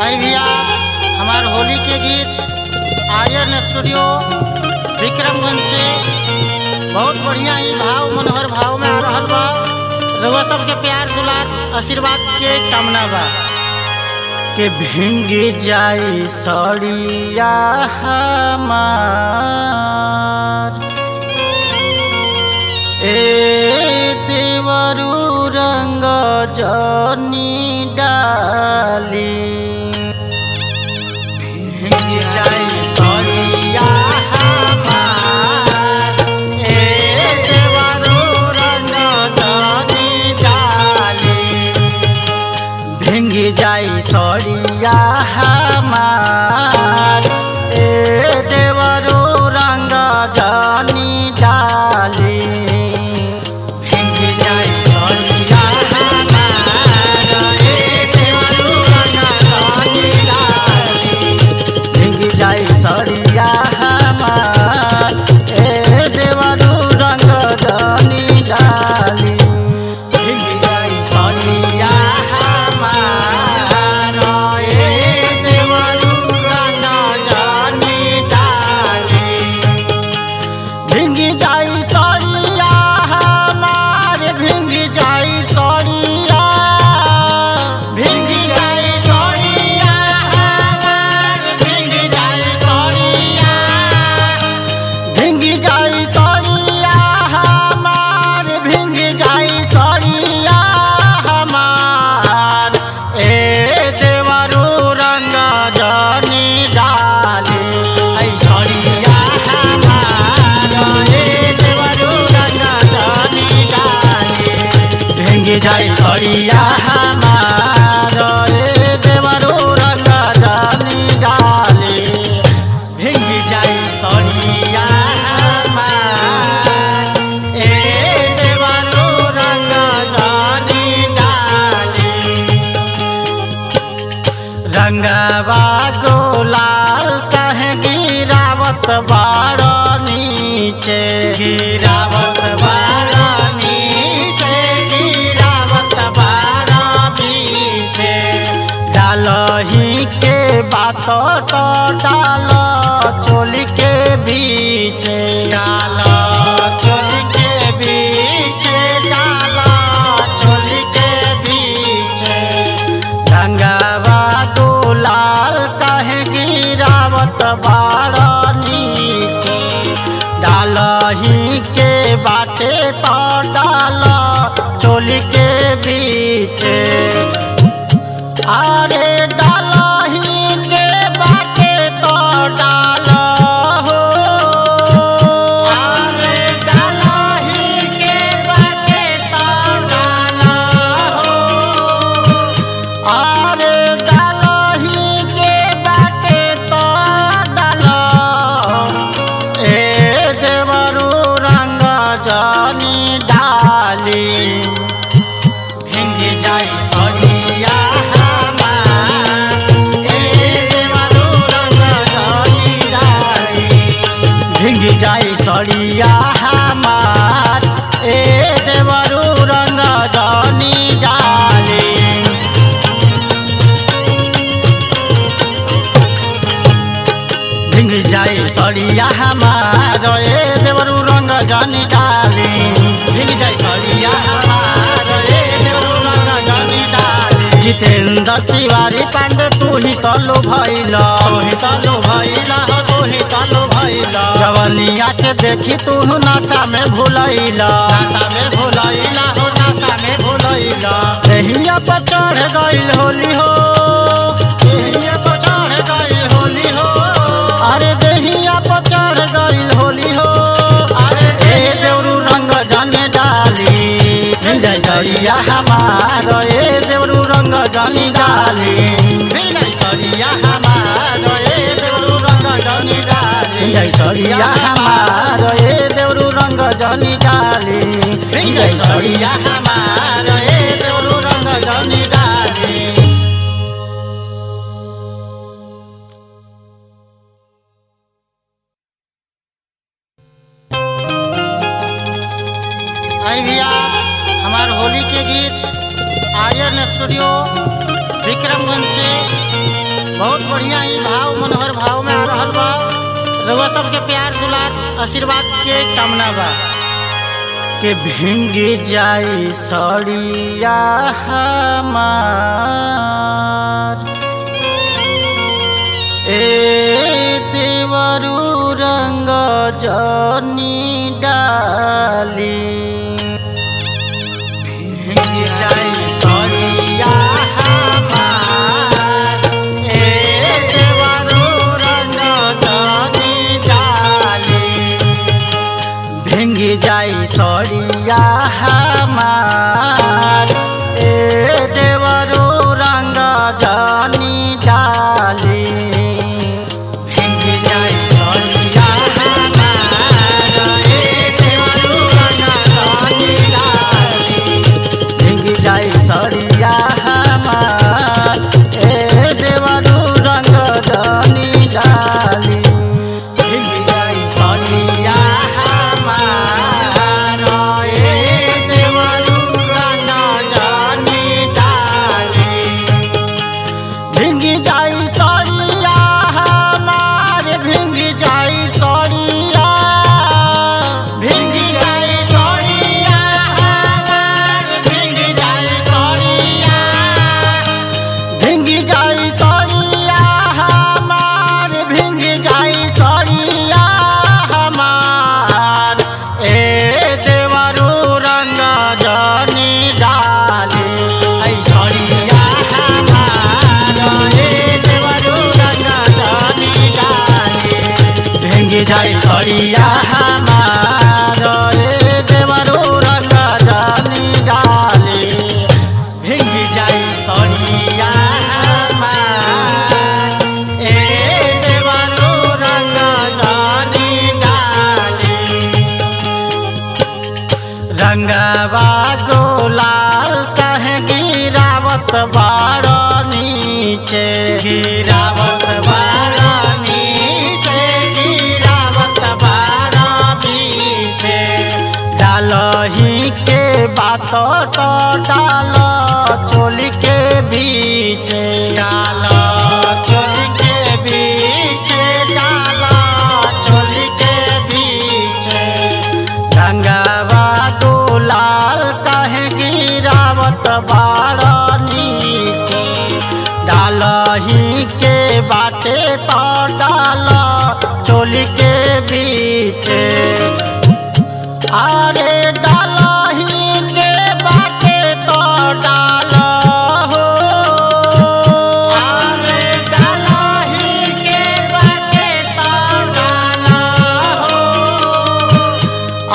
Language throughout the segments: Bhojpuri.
आई भैया हमार होली के गीत आर्यन स्टूडियो विक्रमगंज से बहुत बढ़िया ही भाव मनोहर भाव में आ रहा बा। रउआ सबके प्यार दुलार आशीर्वाद के कामना बा के भींग जाई सड़िया हमार ए देवरू रंग जनी डाली भींग जाई सड़िया हमार ए देवरू रंग जनी डाली भींग जाई सड़िया हमार ए देवरू रंग जनी डाली जाई सड़िया हमार ए देवरू रंग जनी डाली भींग जाई सड़िया हमार ए देवरू रंग जनी डाली भींग जाई सड़िया हमार भींग जाई सड़िया जाई सड़िया हमार ए देवरू रंग जनी डाली भींग जाई सड़िया हमार ए देवरू रंग जनी डाली रंगवा गुलाल कहे गिरावत बाड़ नीचे गिरावत बाड़ डालही के बात तो डाल चोली के बीच डाल चोली के बीच डाल चोली के बीच रंगवा गुलाल कहे गिरावत बाड़ नीचे डालही के बाटे तो डाल चोली के बीच अरे डालही के बाटे तो डाल हो अरे डालही के बाटे तो डाल हो अरे डालही के बाटे तो डाल ए देवरू रंग जनी डाली भींग जाई सड़िया भींग जाई सड़िया हमार ए देवरू रंग जनी डाली भींग जाई सड़िया हमार ए देवरू रंग जनी डाली भींग जाई सड़िया हमार ए देवरू रंग जनी डाली जितेंद्र तिवारी पांडे तू ही तलो भइला जवनिया के देखी तू नशा में भूलैला हो नशा में भूलैला देहिया पर चढ़ गइल होली हो देहिया पर चढ़ गइल होली हो अरे देहिया पर चढ़ गइल होली हो अरे ए देवरू रंग जनी डाली भींग जाई सड़िया हमार ए देवरू रंग जनी डाली भींग जाई सड़िया हमार ए देवरू रंग जनी डाली भींग जाई सड़िया हमार ए देवरू रंग जनी डाली भींग जाई सड़िया हमार ए देवरू रंग जनी डाली आई भैया हमार होली के गीत आर्यन स्टूडियो विक्रमगंज से आई भाव मनोहर भाव में आ रहल बा। रउआ सबके प्यार दुलार आशीर्वाद के कामना बा के भींग जाई सड़िया हमार ए देवरू रंग जनी डाली भींग जाई सड़िया जाई सड़िया हमार ए देवरू रंग जनी डाली भींग जाई सड़िया हमार ए देवरू रंग जनी डाली भींग जाई सड़िया हमार ए देवरू रंग जनी डाली भींग जाई सड़िया जाई सड़िया हमार ए देवरू रंग जनी डाली भींग जाई सड़िया हमार ए देवरू रंग जनी डाली रंगवा गुलाल कहे गिरावत बाड़ नीचे गिरावत बाड़ डालही के बात तो डाल चोली के बीच डाल चोली के बीच डाल चोली के बीच रंगवा गुलाल कहे गिरावत बाड़ नीचे डालही के बाटे तो डाल चोली के बीच अरे डालही के बाटे तो डाल हो अरे डालही के बाटे तो डाल हो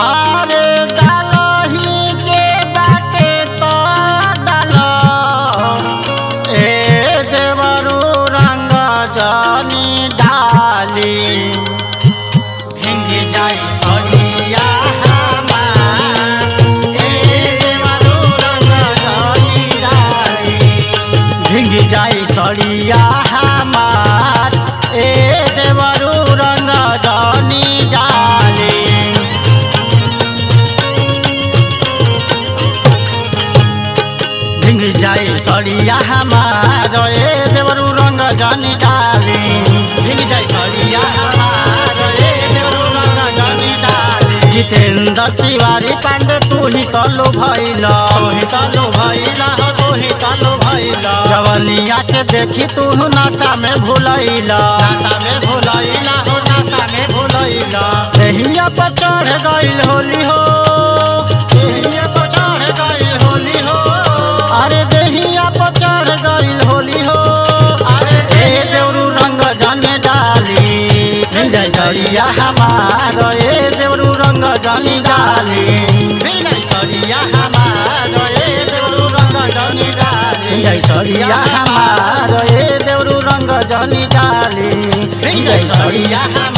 अरे डालही के बाटे तो डाल ए देवरू रंग जनी डाली भींग जाई सड़िया जाई सड़िया हमार ए देवरू रंग जनी डाली भींग जाई सड़िया हमार ए देवरू रंग जनी डाली भींग जाई सड़िया हमार ए देवरू रंग जनी डाली जितेंद्र तिवारी पांडे तू ही तलो भइला हो तू ही तलो भइला जवनिया के देखी तू नशा में भूलैला हो नशा में भूलैला देहिया पर चढ़ गइल होली हो देहिया पर चढ़ गइल होली हो अरे देहिया पर चढ़ गइल होली हो अरे ए देवरू रंग जनी डाली भींग जाई सड़िया हमार ए देवरू रंग जनी डाली भींग जाई सड़िया हमार ए देवरू रंग जनी डाली जय सड़िया हमार ए देवरू रंग जनी डाली जय सड़िया हमार।